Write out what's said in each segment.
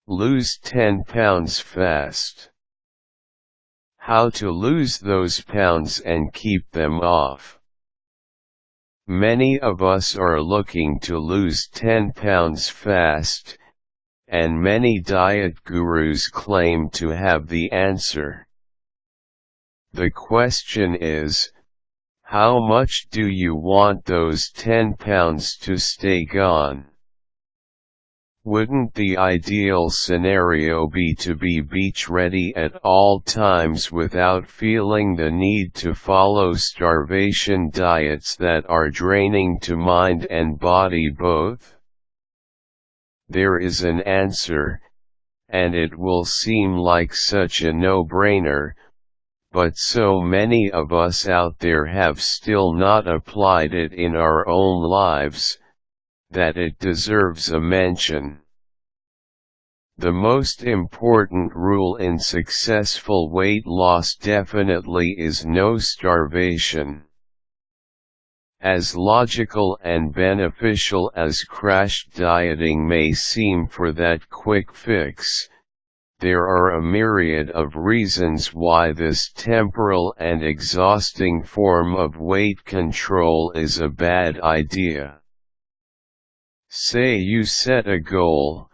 Lose 10 pounds fast. How to lose those pounds and keep them off. Many of us are looking to lose 10 pounds fast, and many diet gurus claim to have the answer. The question is, how much do you want those 10 pounds to stay gone? Wouldn't the ideal scenario be to be beach-ready at all times without feeling the need to follow starvation diets that are draining to mind and body both? There is an answer, and it will seem like such a no-brainer, but so many of us out there have still not applied it in our own lives, that it deserves a mention. The most important rule in successful weight loss definitely is no starvation. As logical and beneficial as crash dieting may seem for that quick fix, there are a myriad of reasons why this temporal and exhausting form of weight control is a bad idea. Say you set a goal.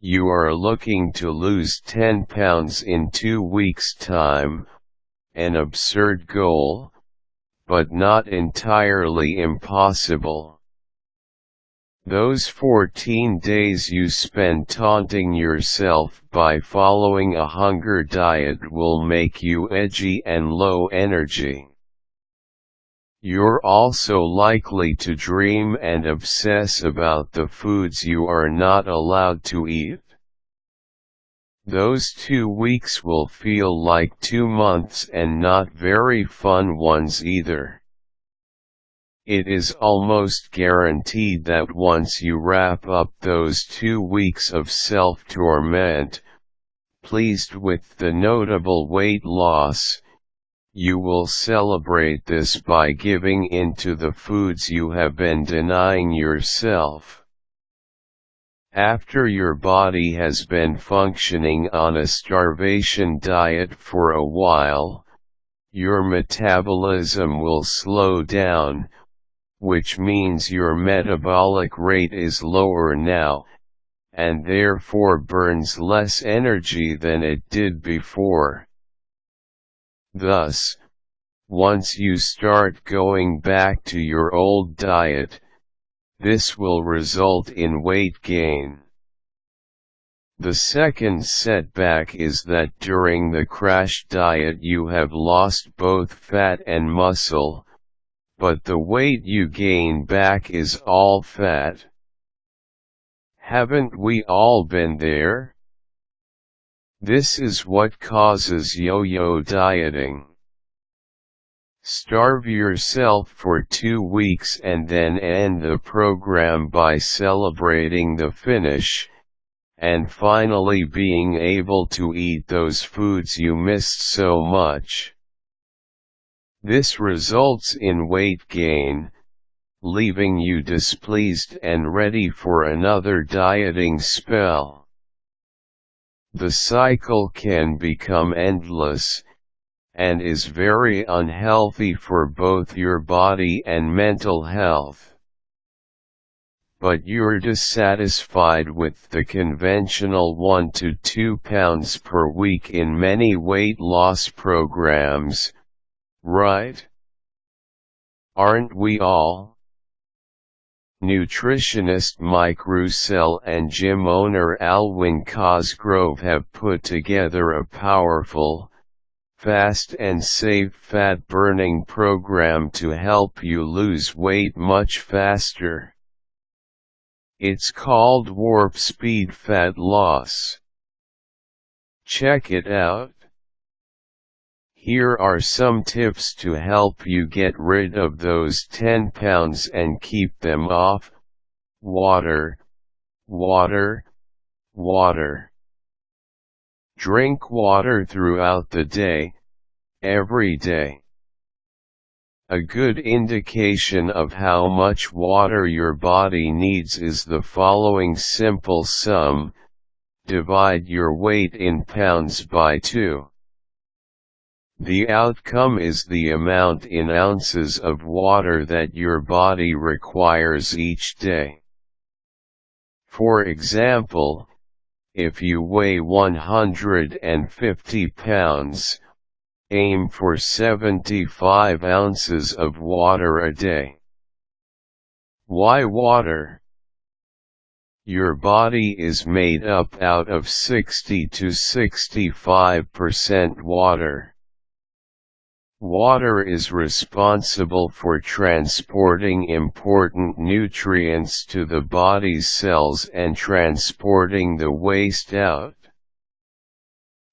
You are looking to lose 10 pounds in 2 weeks' time, an absurd goal, but not entirely impossible. Those 14 days you spend taunting yourself by following a hunger diet will make you edgy and low energy. You're also likely to dream and obsess about the foods you are not allowed to eat. Those 2 weeks will feel like 2 months and not very fun ones either. It is almost guaranteed that once you wrap up those 2 weeks of self-torment, pleased with the notable weight loss, you will celebrate this by giving in to the foods you have been denying yourself. After your body has been functioning on a starvation diet for a while, your metabolism will slow down, which means your metabolic rate is lower now, and therefore burns less energy than it did before. Thus, once you start going back to your old diet, this will result in weight gain. The second setback is that during the crash diet you have lost both fat and muscle, but the weight you gain back is all fat. Haven't we all been there? This is what causes yo-yo dieting. Starve yourself for 2 weeks and then end the program by celebrating the finish, and finally being able to eat those foods you missed so much. This results in weight gain, leaving you displeased and ready for another dieting spell. The cycle can become endless, and is very unhealthy for both your body and mental health. But you're dissatisfied with the conventional 1 to 2 pounds per week in many weight loss programs, right? Aren't we all? Nutritionist Mike Roussel and gym owner Alwyn Cosgrove have put together a powerful, fast and safe fat-burning program to help you lose weight much faster. It's called Warp Speed Fat Loss. Check it out. Here are some tips to help you get rid of those 10 pounds and keep them off. Water, water, water. Drink water throughout the day, every day. A good indication of how much water your body needs is the following simple sum: Divide your weight in pounds by 2. The outcome is the amount in ounces of water that your body requires each day. For example, if you weigh 150 pounds, aim for 75 ounces of water a day. Why water? Your body is made up out of 60 to 65% water. Water is responsible for transporting important nutrients to the body's cells and transporting the waste out.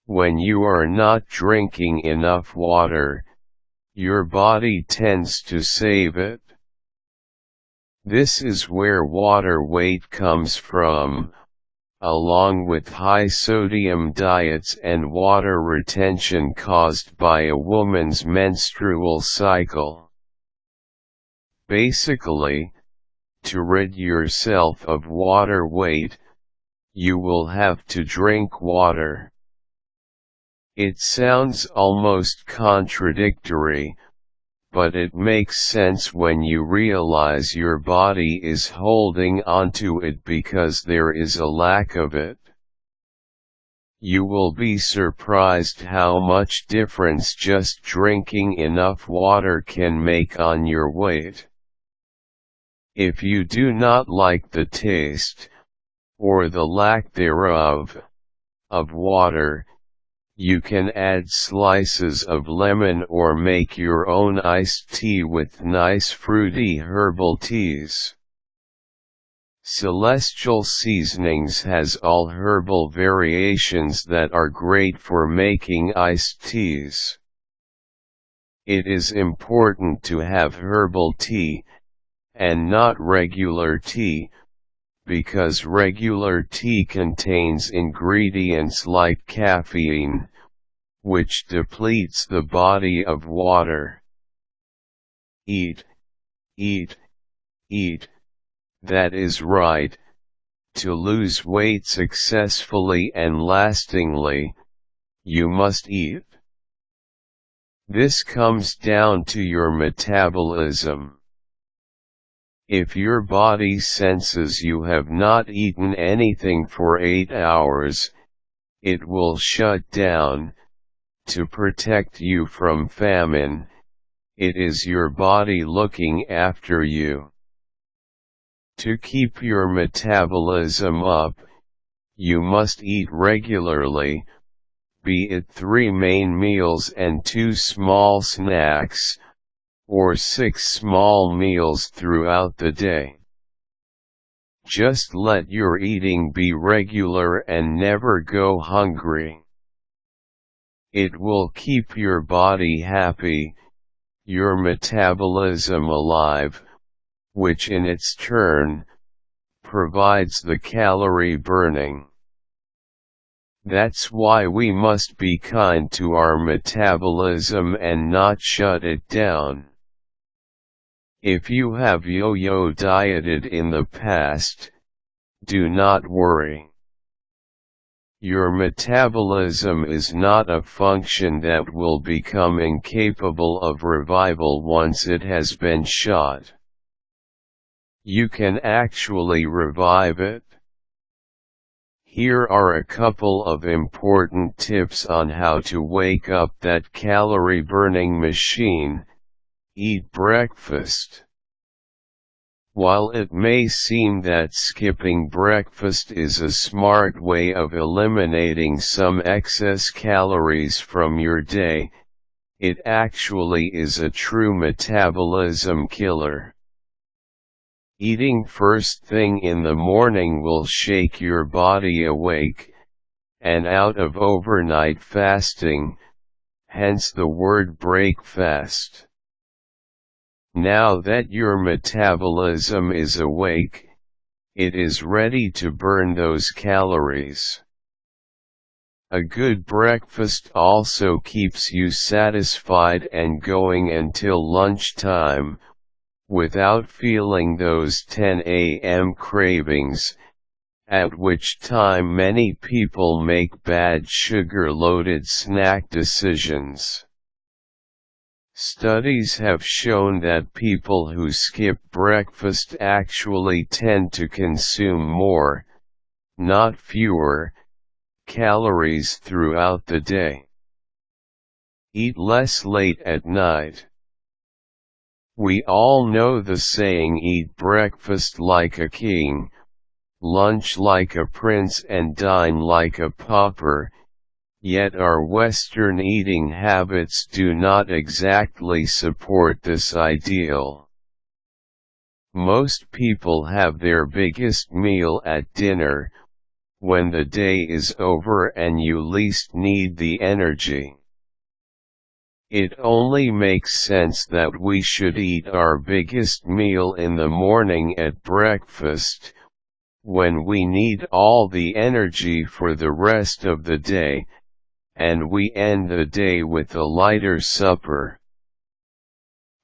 When you are not drinking enough water, your body tends to save it. This is where water weight comes from, along with high sodium diets and water retention caused by a woman's menstrual cycle. Basically, to rid yourself of water weight, you will have to drink water. It sounds almost contradictory, but it makes sense when you realize your body is holding onto it because there is a lack of it. You will be surprised how much difference just drinking enough water can make on your weight. If you do not like the taste, or the lack thereof, of water, you can add slices of lemon or make your own iced tea with nice fruity herbal teas. Celestial Seasonings has all herbal variations that are great for making iced teas. It is important to have herbal tea, and not regular tea, because regular tea contains ingredients like caffeine, which depletes the body of water. Eat, eat, eat. That is right. To lose weight successfully and lastingly, you must eat. This comes down to your metabolism. If your body senses you have not eaten anything for 8 hours, it will shut down. To protect you from famine, it is your body looking after you. To keep your metabolism up, you must eat regularly, be it 3 main meals and 2 small snacks, or 6 small meals throughout the day. Just let your eating be regular and never go hungry. It will keep your body happy, your metabolism alive, which in its turn, provides the calorie burning. That's why we must be kind to our metabolism and not shut it down. If you have yo-yo dieted in the past, do not worry. Your metabolism is not a function that will become incapable of revival once it has been shot. You can actually revive it. Here are a couple of important tips on how to wake up that calorie-burning machine. Eat breakfast. While it may seem that skipping breakfast is a smart way of eliminating some excess calories from your day, it actually is a true metabolism killer. Eating first thing in the morning will shake your body awake, and out of overnight fasting, hence the word breakfast. Now that your metabolism is awake, it is ready to burn those calories. A good breakfast also keeps you satisfied and going until lunchtime, without feeling those 10 a.m. cravings, at which time many people make bad sugar-loaded snack decisions. Studies have shown that people who skip breakfast actually tend to consume more, not fewer, calories throughout the day. Eat less late at night. We all know the saying, eat breakfast like a king, lunch like a prince and dine like a pauper, yet our Western eating habits do not exactly support this ideal. Most people have their biggest meal at dinner, when the day is over and you least need the energy. It only makes sense that we should eat our biggest meal in the morning at breakfast, when we need all the energy for the rest of the day, and we end the day with a lighter supper.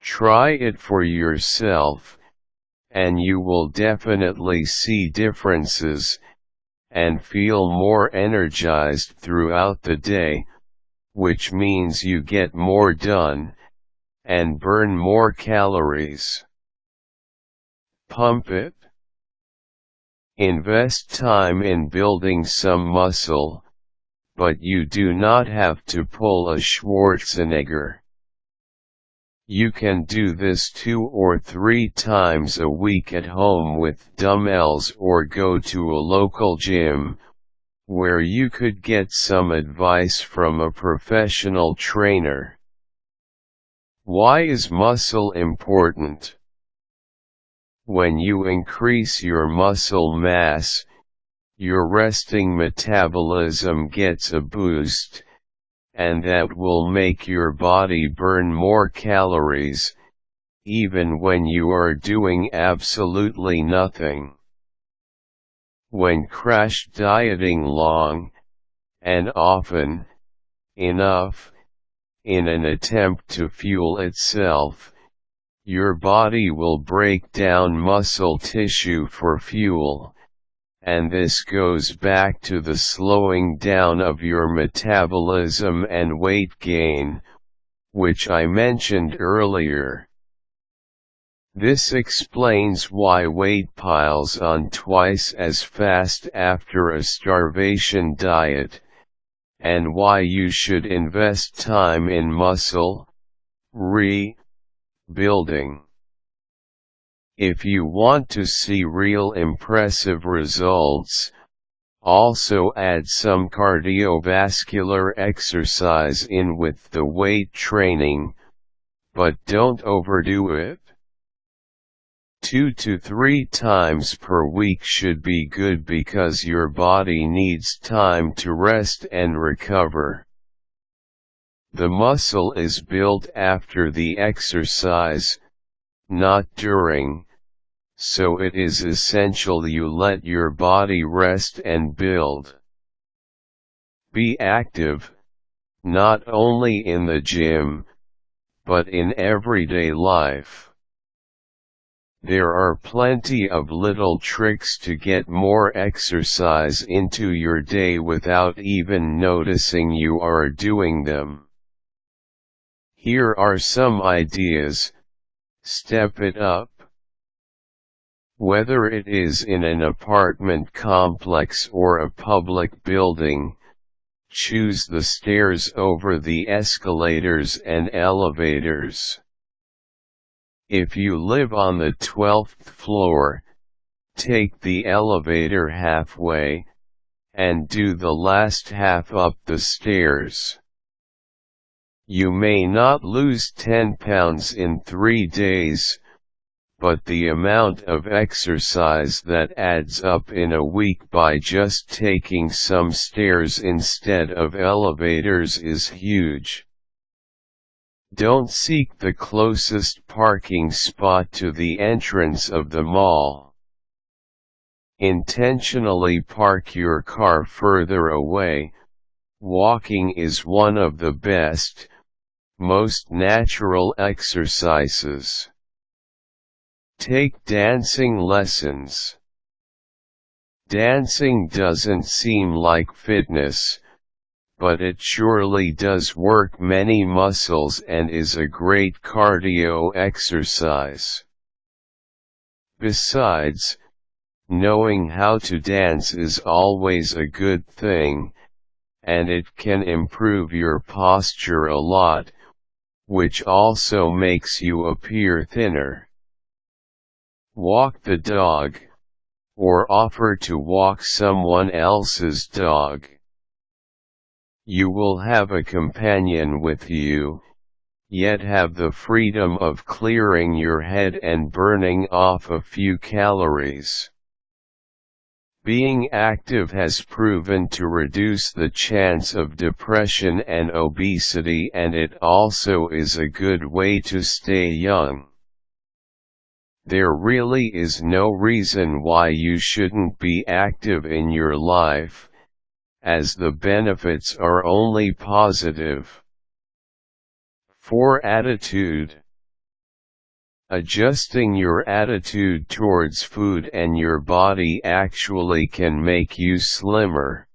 Try it for yourself, and you will definitely see differences, and feel more energized throughout the day, which means you get more done, and burn more calories. Pump it. Invest time in building some muscle, but you do not have to pull a Schwarzenegger. You can do this 2 or 3 times a week at home with dumbbells, or go to a local gym, where you could get some advice from a professional trainer. Why is muscle important? When you increase your muscle mass, your resting metabolism gets a boost, and that will make your body burn more calories, even when you are doing absolutely nothing. When crash dieting long, and often, enough, in an attempt to fuel itself, your body will break down muscle tissue for fuel, and this goes back to the slowing down of your metabolism and weight gain, which I mentioned earlier. This explains why weight piles on twice as fast after a starvation diet, and why you should invest time in muscle rebuilding. If you want to see real impressive results, also add some cardiovascular exercise in with the weight training, but don't overdo it. 2 to 3 times per week should be good because your body needs time to rest and recover. The muscle is built after the exercise, not during, so it is essential you let your body rest and build. Be active, not only in the gym, but in everyday life. There are plenty of little tricks to get more exercise into your day without even noticing you are doing them. Here are some ideas. Step it up. Whether it is in an apartment complex or a public building, choose the stairs over the escalators and elevators. If you live on the 12th floor, take the elevator halfway, and do the last half up the stairs. You may not lose 10 pounds in 3 days, but the amount of exercise that adds up in a week by just taking some stairs instead of elevators is huge. Don't seek the closest parking spot to the entrance of the mall. Intentionally park your car further away. Walking is one of the best, most natural exercises. Take dancing lessons. Dancing doesn't seem like fitness, but it surely does work many muscles and is a great cardio exercise. Besides, knowing how to dance is always a good thing, and it can improve your posture a lot, which also makes you appear thinner. Walk the dog, or offer to walk someone else's dog. You will have a companion with you, yet have the freedom of clearing your head and burning off a few calories. Being active has proven to reduce the chance of depression and obesity, and it also is a good way to stay young. There really is no reason why you shouldn't be active in your life, as the benefits are only positive. 4. Attitude. Adjusting your attitude towards food and your body actually can make you slimmer.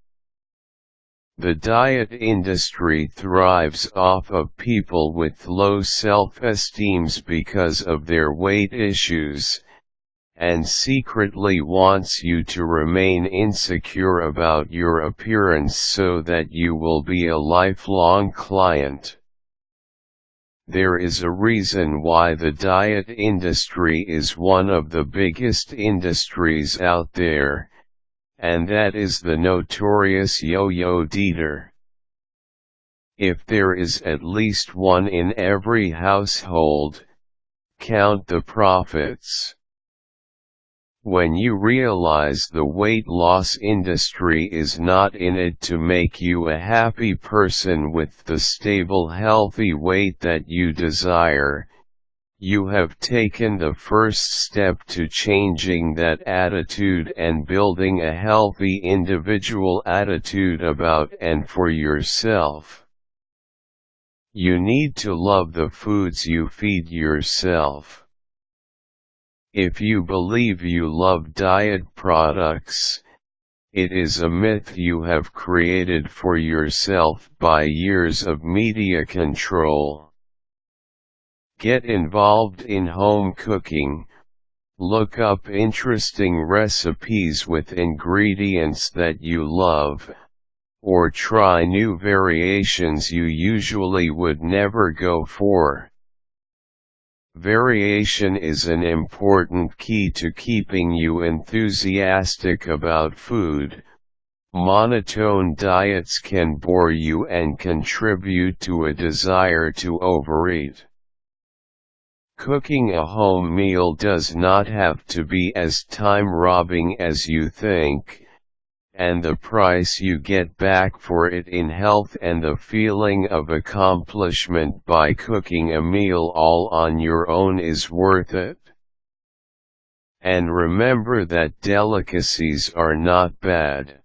The diet industry thrives off of people with low self-esteem because of their weight issues, and secretly wants you to remain insecure about your appearance so that you will be a lifelong client. There is a reason why the diet industry is one of the biggest industries out there, and that is the notorious yo-yo dieter. If there is at least one in every household, count the profits. When you realize the weight loss industry is not in it to make you a happy person with the stable healthy weight that you desire, you have taken the first step to changing that attitude and building a healthy individual attitude about and for yourself. You need to love the foods you feed yourself. If you believe you love diet products, it is a myth you have created for yourself by years of media control. Get involved in home cooking, look up interesting recipes with ingredients that you love, or try new variations you usually would never go for. Variation is an important key to keeping you enthusiastic about food. Monotone diets can bore you and contribute to a desire to overeat. Cooking a home meal does not have to be as time-robbing as you think, and the price you get back for it in health and the feeling of accomplishment by cooking a meal all on your own is worth it. And remember that delicacies are not bad.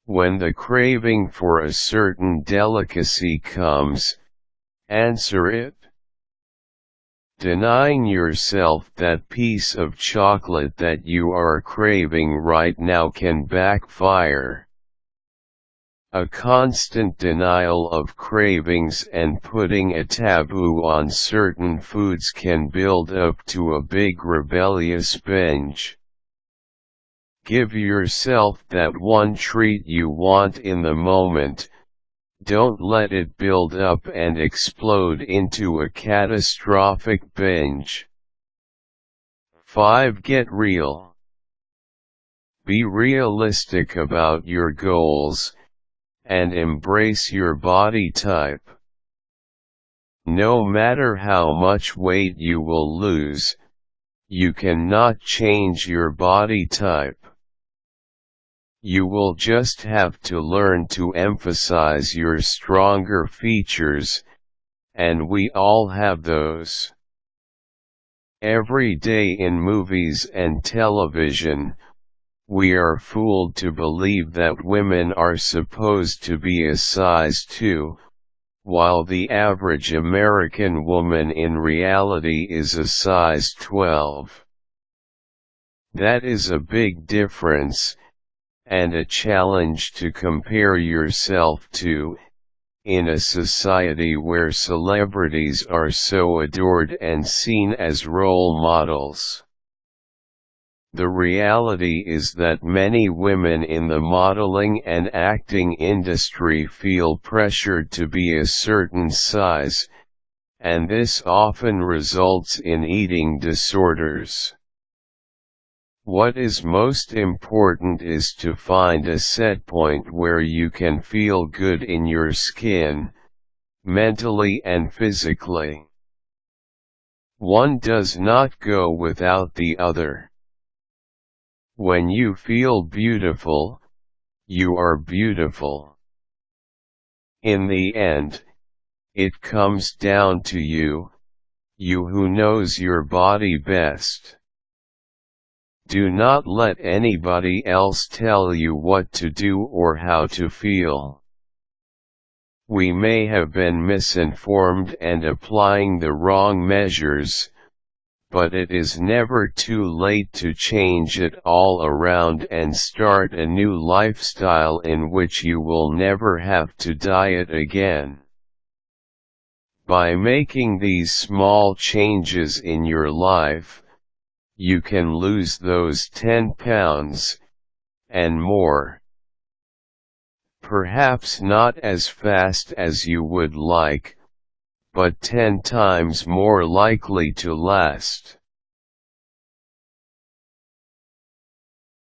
When the craving for a certain delicacy comes, answer it. Denying yourself that piece of chocolate that you are craving right now can backfire. A constant denial of cravings and putting a taboo on certain foods can build up to a big rebellious binge. Give yourself that one treat you want in the moment. Don't let it build up and explode into a catastrophic binge. 5. Get real. Be realistic about your goals, and embrace your body type. No matter how much weight you will lose, you cannot change your body type. You will just have to learn to emphasize your stronger features, and we all have those. Every day in movies and television, we are fooled to believe that women are supposed to be a size 2, while the average American woman in reality is a size 12. That is a big difference, and a challenge to compare yourself to, in a society where celebrities are so adored and seen as role models. The reality is that many women in the modeling and acting industry feel pressured to be a certain size, and this often results in eating disorders. What is most important is to find a set point where you can feel good in your skin, mentally and physically. One does not go without the other. When you feel beautiful, you are beautiful. In the end, it comes down to you, you who knows your body best. Do not let anybody else tell you what to do or how to feel. We may have been misinformed and applying the wrong measures, but it is never too late to change it all around and start a new lifestyle in which you will never have to diet again. By making these small changes in your life, you can lose those 10 pounds, and more. Perhaps not as fast as you would like, but 10 times more likely to last.